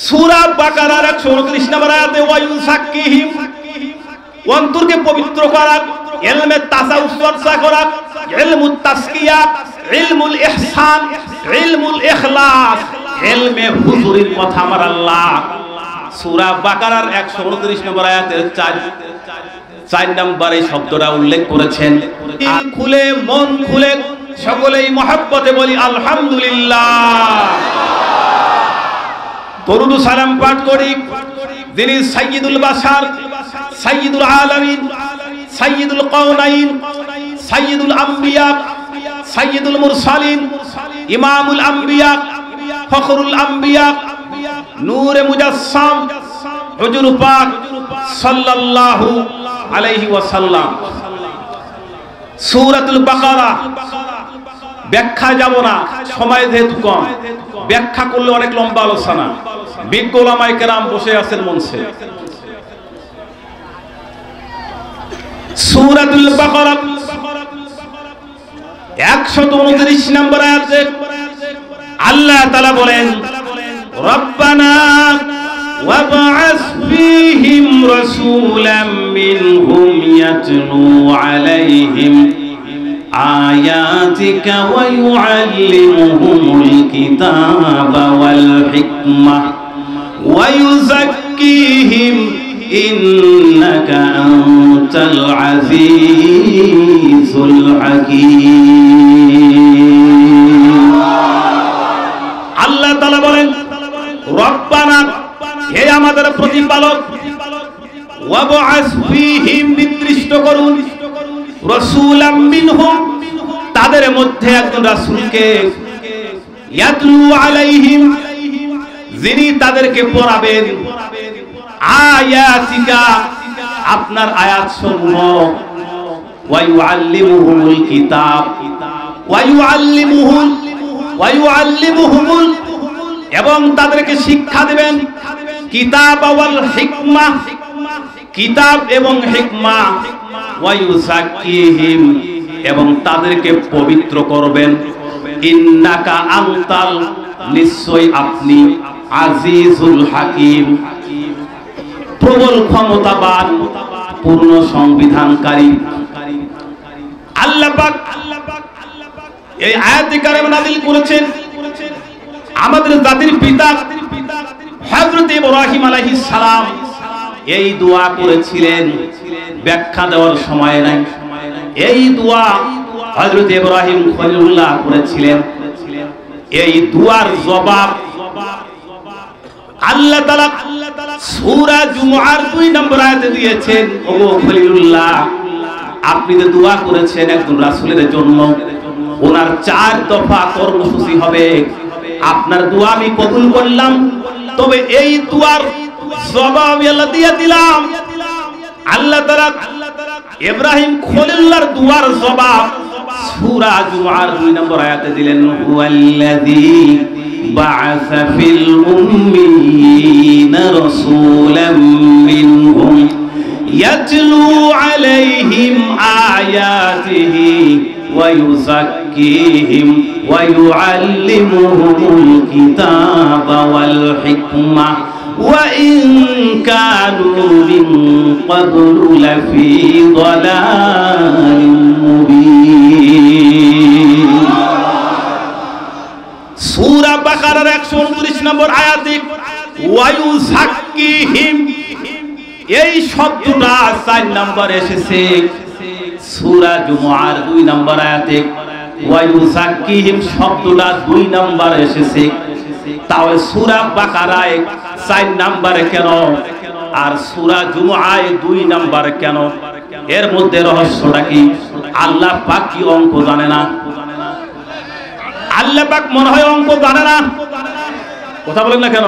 সূরা বাকারার 129 নম্বর আয়াতে ওয়ায়ুসাক্কিহিম, অন্তরকে পবিত্র করা, ইলমে তাসাউফ চর্চা করা, ইলমুত তাসকিয়া, ইলমুল ইহসান, ইলমুল ইখলাস, ইলমে হুজুরির কথা আমার আল্লাহ সূরা বাকারার 129 নম্বর আয়াতের 4 নম্বরে শব্দটা উল্লেখ করেছেন। খুলে মন খুলে সকলেই মহব্বতে বলি আলহামদুলিল্লাহ। দরুদ ও সালাম পাঠ করি যিনি সাইয়্যিদুল বাশার, সাইয়্যিদুল আলামিন, সাইয়্যিদুল কাওনাইন, সাইয়্যিদুল আম্বিয়া, সাইয়্যিদুল মুরসালিন, ইমামুল আম্বিয়া, ফখরুল আম্বিয়া, নূরে মুজাসসাম, হুজুর পাক সাল্লাল্লাহু আলাইহি ওয়াসাল্লাম। সূরাতুল বাকারা ব্যাখ্যা যাব না, সময় যেহেতু কম, ব্যাখ্যা করলে অনেক লম্বা আলোচনা। বিজ্ঞ উলামায়ে কেরাম বসে আছেন মঞ্চে। সূরাতুল বাকারা 129 নম্বর আয়াতে আল্লাহ তাআলা বলেন, রব্বানা ওয়াবআস ফীহিম রাসূলাম মিনহুম ইয়াতলু আলাইহিম আয়াতিকা ওয়া ইউআল্লিমুহুমুল কিতাবা ওয়াল হিকমা ওয়া ইউযাক্কিহিম ইন্নাকা আনতাল আজিজুল হাকীম। আল্লাহ তাআলা বলেন, রব্বানা, হে আমাদের প্রতিপালক, ওয়াবআস ফীহিম, নির্দিষ্ট করুন, রাসূলাম মিনহুম, তাদের মধ্যে একজন রাসূলকে, ইয়াতলু আলাইহিম, যিনি তাদেরকে পড়াবেন, আয়াতিকা, আপনার আয়াতসমূহ, ওয়া ইউআল্লিমুহুমুল কিতাব, ওয়া ইউআল্লিমুহুমুল, এবং তাদেরকে শিক্ষা দিবেন, কিতাব ওয়াল হিকমা, কিতাব এবং হিকমা, ওয়া ইউযাক্কিহিম, এবং তাদেরকে পবিত্র করবেন, ইন্নাকা আনতাল, নিশ্চয় আপনি, আজিজুল হাকীম, প্রবল ক্ষমতাবান, পূর্ণ সংবিধানকারী। আল্লাহ পাক এই আয়াতে কারিমা নাযিল করেছেন আমাদের জাতির পিতা হযরত ইব্রাহিম আলাইহিস সালাম এই দোয়া করেছিলেন, ব্যাখ্যা দেওয়ার সময় নাই। এই দোয়া হযরত ইব্রাহিম খলিলুল্লাহ করেছিলেন। এই দুয়ার জবাব আল্লাহ তাআলা সূরা জুমআর 2 নম্বর আয়াতে দিয়েছেন, ও খলিলুল্লাহ, আপনি যে দোয়া করেছেন একজন রাসূলের জন্য, ওনার 4 দফা কর্মসূচি হবে, আপনার দোয়া আমি কবুল করলাম, তবে এই দুয়ার জবাব আল্লাহ দিয়ে দিলাম। আল্লাহ তাআলা ইব্রাহিম খলিলুল্লাহর দুয়ার জবাব সূরা জুমআর 2 নম্বর আয়াতে দিলেন, হুয়াল্লাযী বা'আসা ফিল উম্মিয়িনা রাসূলাম মিনহুম ইয়াতলু আলাইহিম আয়াতিহি ওয়া ইউযাক্কিহিম ওয়া ইউআল্লিমুহুমুল কিতাবা ওয়াল হিকমা ওয়া ইন কানু মিন ক্বাবলু লাফি যালালিম মুবিন। সূরা বাকারার 129 নম্বর আয়াতে ওয়া ইউযাক্কিহিম, এই শব্দটা 4 নম্বরে এসেছে। সূরা জুমআর 2 নম্বর আয়াতে ওয়া ইউযাক্কিহিম শব্দটা 2 নম্বরে এসেছে। তাহলে সূরা বাকারায় 4 নম্বরে কেন আর সূরা জুমআয় 2 নম্বরে কেন? এর মধ্যে রহস্যটা কি? আল্লাহ পাক কি অঙ্ক জানে না? আল্লাহ পাক মনে হয় অঙ্ক জানে না। কথা বলেন না কেন?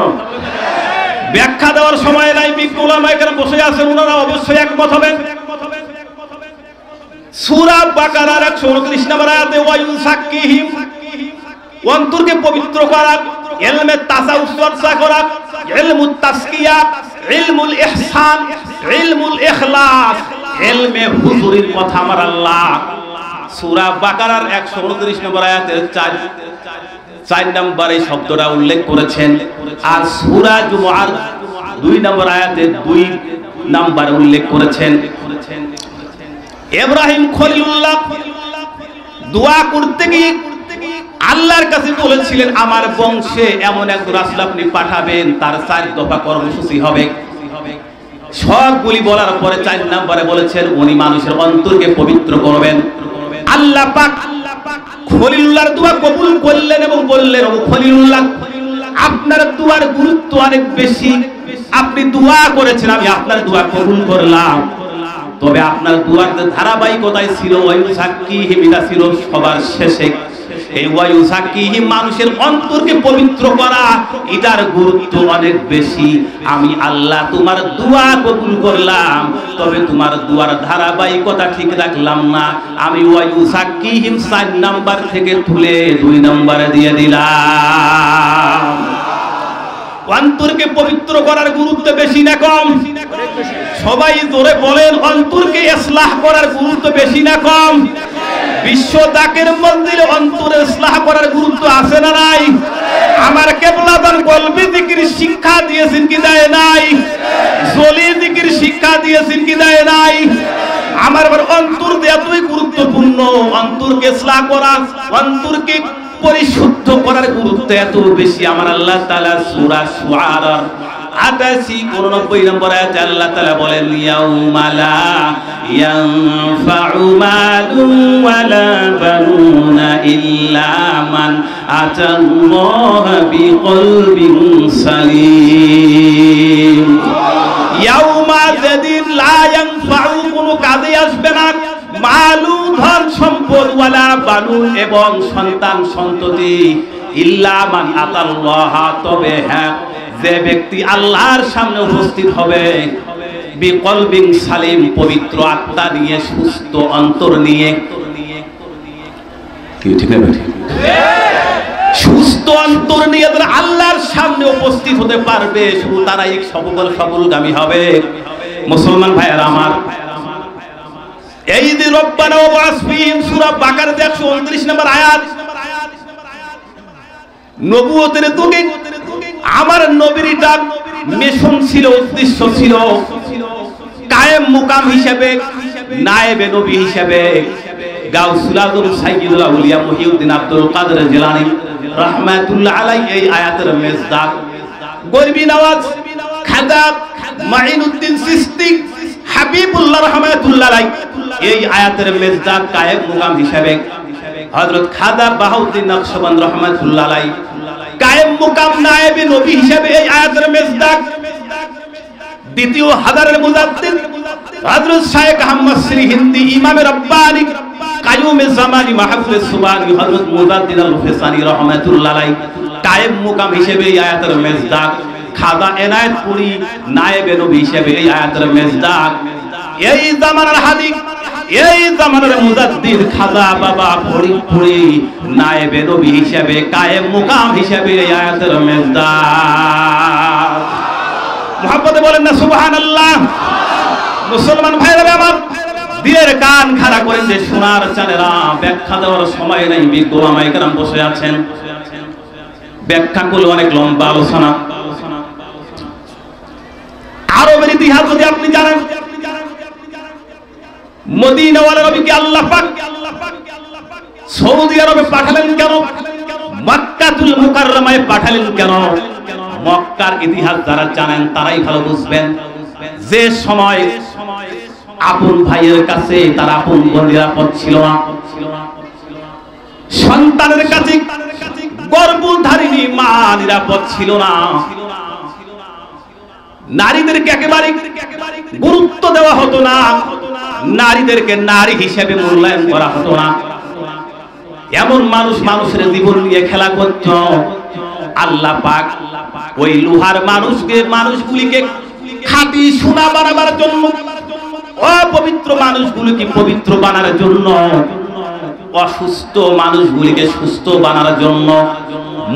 ব্যাখ্যা দেওয়ার সময় নাই। বিজ্ঞ উলামায়ে কেরাম বসে আছেন, ওনারা অবশ্যই একমত হবেন। সূরা বাকারার 129 নম্বর আয়াতে ওয়া ইউযাক্কিহিম, অন্তরকে পবিত্র করা, ইলমে তাসাউফ চর্চা করা, ইলমুত তাসকিয়া, ইলমুল ইহসান, ইলমুল ইখলাস, ইলমে হুজুরির কথা আমার আল্লাহ সূরা বাকারার 129 নম্বর আয়াতের 4 নম্বর এই শব্দটা উল্লেখ করেছেন। আর সূরা জুমআর 2 নম্বর আয়াতে 2 নাম্বার উল্লেখ করেছেন। ইব্রাহিম খলিলুল্লাহ দোয়া করতে গিয়ে আল্লাহর কাছে বলেছিলেন, আমার বংশে এমন এক রাসূল আপনি পাঠাবেন, তার 4 দফা কর্মসূচি হবে। সবগুলি বলার পরে 4 নম্বরে বলেছেন উনি মানুষের অন্তরকে পবিত্র করবেন। আল্লাহ পাক খলিলুল্লাহর দোয়া কবুল করলেন এবং বললেন, ও খলিলুল্লাহ, আপনার দোয়ার গুরুত্ব অনেক বেশি, আপনি দোয়া করেছেন, আমি আপনার দোয়া কবুল করলাম। তবে আপনার দোয়ার যে ধারাবাহিকতায় ছিল, ওয়ায়ুসাক্কিহিম, এটা ছিল সবার শেষে। এই ওয়ায়ুসাক্কিহিম মানুষের অন্তরকে পবিত্র করা, এটার গুরুত্ব অনেক বেশি। আমি আল্লাহ তোমার দোয়া কবুল করলাম, তবে তোমার দোয়ার ধারাবাহিকতা ঠিক রাখলাম না। আমি ওয়ায়ুসাক্কিহিম 4 নাম্বার থেকে তুলে 2 নম্বরে দিয়ে দিলাম। অন্তরকে পবিত্র করার গুরুত্ব বেশি না কম? সবাই জোরে বলেন, অন্তরকে ইসলাহ করার গুরুত্ব বেশি না কম? বিশ্ব জাকের মন্দিরে অন্তরে ইসলাহ করার গুরুত্ব আছে না নাই? আমার কেবলাদান কলবি জিকির শিক্ষা দিয়েছেন কি দেয় নাই? জলি জিকির শিক্ষা দিয়েছেন কি দেয় নাই? আমার অন্তর এতই গুরুত্বপূর্ণ। অন্তরকে ইসলাহ করা, অন্তরকে পরিশুদ্ধ করার গুরুত্ব এত বেশি। আমার আল্লাহ তাআলা সূরা শুআরা 89 নম্বর আয়াতে আল্লাহ তাআলা বলেন, ইয়াউমা লা ইয়ানফাউ মালুন ওয়ালা বানুনা ইল্লা মান আতাল্লাহা বিকলবিন সালিম। ইয়াউমা, যেদিন লা ইয়ানফাউ, কোনো কাজে আসবে না, মালু, ধন সম্পদ, ওয়ালা বানুন, এবং সন্তান সন্ততি, ইল্লা মান আতাল্লাহ, তবে হ্যাঁ, যে ব্যক্তি আল্লাহর সামনে উপস্থিত হবে বিকলবিন সালিম, পবিত্র আত্মা নিয়ে, সুস্থ অন্তর নিয়ে। কি ঠিক না? সুস্থ অন্তর নিয়ে যারা আল্লাহর সামনে উপস্থিত হতে পারবে, শুধু তারাই সফলগামী হবে। মুসলমান ভাইয়েরা আমার, এই যে রব্বানা ওয়াস ফীহিম, সূরা বাকারা 129 নম্বর আয়াত, নবুয়তের যুগে আমার নবীর এটা মিশন ছিল, উদ্দেশ্য ছিল কায়েম মুকাম হিসেবে, নায়েবে নবী হিসেবে গাউসুল আজম সাইয়্যিদুল আউলিয়া মুহিউদ্দিন আব্দুল কাদের জিলানী রাহমাতুল্লাহ আলাইহি এই আয়াতের মেজদাক, গরিবী নওয়াজ খাজা মাইনুদ্দিন চিশতি হাবিবুল্লাহ রাহমাতুল্লাহ আলাইহি এই আয়াতের মেজদাক কায়েম মুকাম হিসেবে, হযরত খাজা বাহাউদ্দিন নকশবন্দ রাহমাতুল্লাহ আলাইহি কায়েম মুকাম নায়েবে নবী হিসেবে এই আয়াতের মেজদাক। দ্বিতীয় হাজারের মুজাদ্দিদ হযরত শাইখ আহমদ শ্রী হিন্দি ইমামে রব্বানি কায়ুমে জামানি মাহফুজ সুবহানি হযরত মুজাদ্দিদ আল হুসাইনি রাহমাতুল্লাহ আলাইহি কায়েম মুকাম হিসেবে এই আয়াতের মেজদাক। খাজা এনায়েতপুরি নায়েবে নবী হিসেবে এই আয়াতের মেজদাক। এই জামানার হাদিক, এই জামানার মুজাদ্দিদ খাজা বাবা ফরিদপুরি নায়েবে নবী হিসেবে, কায়েম মুকাম হিসেবে এই আয়াতের মেজদাক। মুহাব্বতে বলেন না সুবহানাল্লাহ। মুসলমান ভাইরা আমার, দিলের কান খাড়া করেন যে সোনার চাঁদেরা, ব্যাখ্যা দেওয়ার সময় নেই, বিজ্ঞ ওলামায়ে কেরাম বসে আছেন, ব্যাখ্যা করলে অনেক লম্বা আলোচনা। আরবের ইতিহাস যদি আপনি জানেন, মদিনাওয়ালা নবীকে আল্লাহ পাক সৌদি আরবে পাঠালেন কেন? মক্কাতুল মুকাররমায় পাঠালেন কেন? মক্কার ইতিহাস যারা জানেন তারাই ভালো বুঝবেন। যে সময় আপন ভাইয়ের কাছে তার আপন বোন নিরাপদ ছিল না, সন্তানের কাছে গর্ভধারিণী মা নিরাপদ ছিল না, নারীদেরকে একেবারে গুরুত্ব দেওয়া হতো না, নারীদেরকে নারী হিসেবে মূল্যায়ন করা হতো না, এমন মানুষের জীবন নিয়ে খেলা করত। আল্লাহ পাক ওই লোহার মানুষগুলিকে খাঁটি সোনা বানাবার জন্য, অপবিত্র মানুষগুলিকে পবিত্র বানানোর জন্য, অসুস্থ মানুষগুলিকে সুস্থ বানানোর জন্য,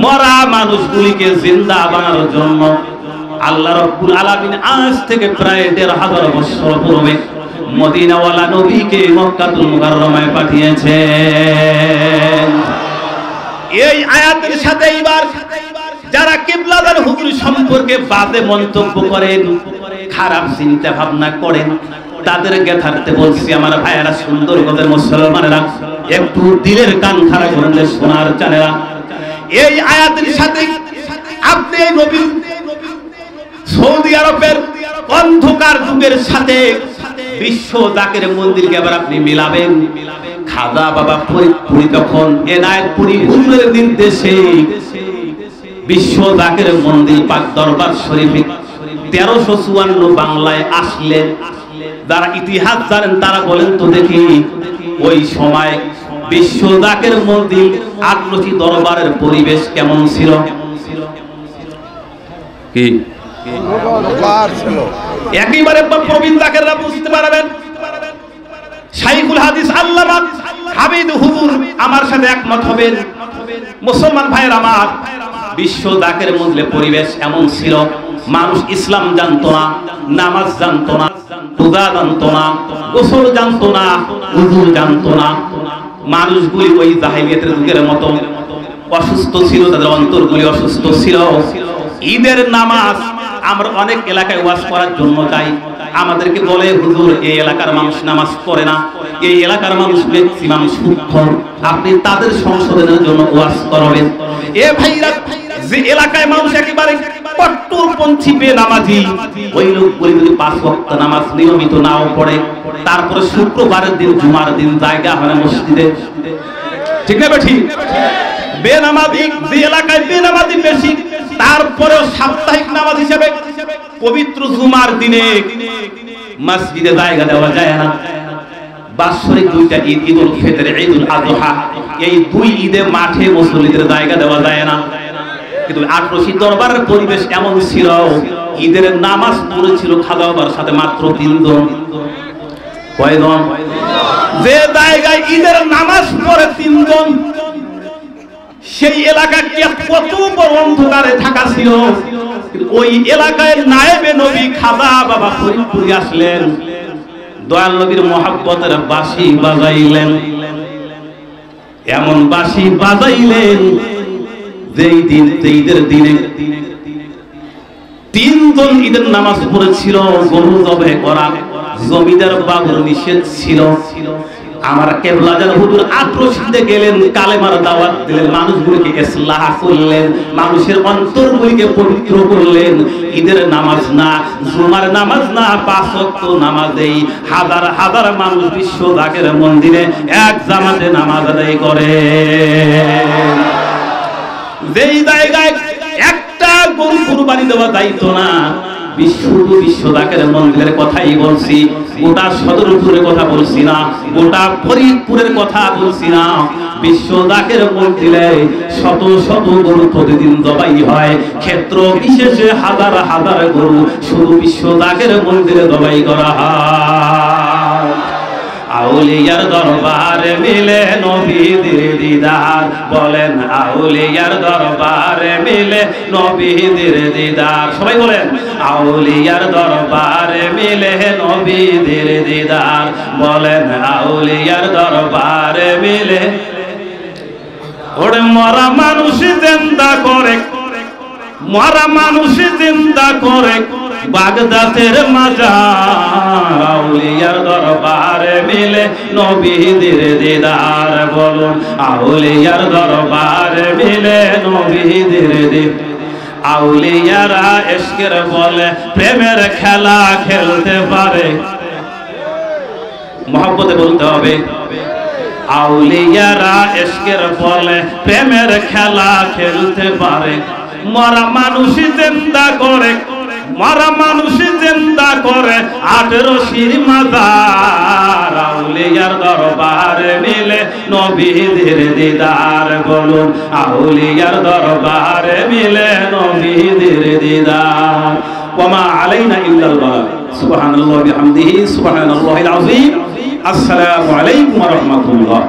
মরা মানুষগুলিকে জিন্দা বানানোর জন্য আল্লাহ রাব্বুল আলামিন আজ থেকে প্রায় ১৫০০ বছর পূর্বে মদিনাওয়ালা নবীকে মক্কাতুল মুকাররমায় পাঠিয়েছেন। এই আয়াতের সাথে এবার যারা কিবলাদার হুজুর সম্পর্কে বাজে মন্তব্য করেন, খারাপ চিন্তা ভাবনা করেন, তাদেরকে থাকতে বলছি আমার ভাইয়েরা, সুন্দর করে মুসলমানেরা একটু দিলের কান খাড়া করেন, শোনার জানেরা। এই আয়াতের সাথে আপনি এই নবী সৌদি আরবের অন্ধকার যুগের সাথে বিশ্ব জাকের মন্দিরকে আবার আপনি মিলাবেন। খাজা বাবা ফরিদপুরি তখন এনায়েতপুরি হুজুরের নির্দেশে বিশ্ব জাকের মন্দির পাক দরবার শরীফে 1354 বাংলায় আসলেন। যারা ইতিহাস জানেন তারা বলেন তো দেখি, ওই সময় বিশ্ব জাকের মন্দির আটরশি দরবারের পরিবেশ কেমন ছিল? কি একেবারে প্রবীণ জাকেররা বুঝতে পারবেন। শাইখুল হাদিস আল্লামা হামিদ হুজুর আমার সাথে একমত হবেন। মুসলমান ভাইয়ের আমার, বিশ্ব জাকের মন্দিরের পরিবেশ এমন ছিল, মানুষ ইসলাম জানতো না, নামাজ জানতো না, পূজা জানতো না, গোসল জানতো না, উযু জানতো না। মানুষগুলি ওই জাহেলিয়াতের যুগের মতো অসুস্থ ছিল, তাদের অন্তরগুলি অসুস্থ ছিল। ঈদের নামাজ আমরা অনেক এলাকায় ওয়াজ করার জন্য যাই, আমাদেরকে বলে হুজুর এই এলাকার মানুষ নামাজ পড়ে না, এই এলাকার মানুষ ম্যাক্সিমাম সুদখোর, আপনি তাদের সংশোধনের জন্য ওয়াজ করবেন। এ ভাইরা, যে এলাকায় মানুষ একেবারে কট্টরপন্থী বেনামাজি, ওই লোকগুলি যদি 5 ওয়াক্ত নামাজ নিয়মিত নাও পড়ে, তারপরে শুক্রবারের দিন জুমার দিন জায়গা হয় না মসজিদে, ঠিক না ঠিক? বেনামাজি যে এলাকায় বেনামাজি বেশি, তারপরেও সাপ্তাহিক নামাজ হিসেবে পবিত্র জুমার দিনে মসজিদে জায়গা দেওয়া যায় না। বাৎসরিক দুইটা ঈদ, ঈদুল ফিতর, ঈদুল আযহা, এই দুই ঈদে মাঠে মুসল্লিদের জায়গা দেওয়া যায় না। কিন্তু আটরশি দরবারের পরিবেশ এমন ছিল, ঈদের নামাজ পড়েছিল খাজা বাবার সাথে মাত্র 3 জন। কয়জন? যে জায়গায় ঈদের নামাজ পড়ে 3 জন, সেই এলাকাটি কত বড় অন্ধকারে ঢাকা ছিল। ওই এলাকায় নায়েবে নবী খাজা বাবা ফরিদপুরি আসলেন, দয়াল নবীর মহব্বতের বাঁশি বাজাইলেন। এমন বাঁশি বাজাইলেন যেই দিন, ঈদের দিনে 3 জন ঈদের নামাজ পড়েছিল। গরু জবে করা জমিদার বাবুর নিষেধ ছিল। আমার কেবলাজান হুজুর আটরশিতে গেলেন, কালেমার দাওয়াত দিলেন, মানুষগুলোকে ইসলাহ করলেন, মানুষের অন্তরগুলিকে পবিত্র করলেন। ঈদের নামাজ না, জুমার নামাজ না, 5 ওয়াক্ত নামাজেই হাজার হাজার মানুষ বিশ্ব জাকের মন্দিরে এক জামাতে নামাজ আদায় করে। যেই জায়গায় একটা গরু কুরবানি দেওয়া যাইতো না, বিশ্ব জাকের মন্দিরের কথাই বলছি, গোটা সদরপুরের কথা বলছি না, গোটা ফরিদপুরের কথা বলছি না। বিশ্ব জাকের মন্দিরে শত শত গরু প্রতিদিন জবাই হয়, ক্ষেত্র বিশেষে হাজার হাজার গরু শুধু বিশ্ব জাকের মন্দিরে জবাই করা হয়। আউলিয়ার দরবারে মিলে নবীদের দিদার, বলেন আউলিয়ার দরবারে মিলে নবীদের দিদার। সবাই বলেন আউলিয়ার দরবারে মিলে নবীদের দিদার, বলেন আউলিয়ার দরবারে মিলে। ওরে মরা মানুষ জিন্দা করে, মরা মানুষ জিন্দা করে বাগদাদের মাজার, আউলিয়ার দরবারে মিলে নবীদের দিদার, বলুন আউলিয়ার দরবারে মিলে নবীদের দিদার। আউলিয়ারা ইশকের বলে প্রেমের খেলা খেলতে পারে, মহব্বতে বলতে হবে। আউলিয়ারা ইশকের বলে প্রেমের খেলা খেলতে পারে, মরা মানুষ জিন্দা করে, মরা মানুষ জিন্দা করে 18 মাজার, আউলিয়ার দরবারে মিলে নবীদের দিদার, বলুন আউলিয়ার দরবারে মিলে নবীদের দিদার। ওয়ামা আলাইনা ইল্লাল বালাগ। সুবহানাল্লাহি ওয়া বিহামদিহি, সুবহানাল্লাহিল আযীম। আসসালামু আলাইকুম ওয়া রাহমাতুল্লাহ।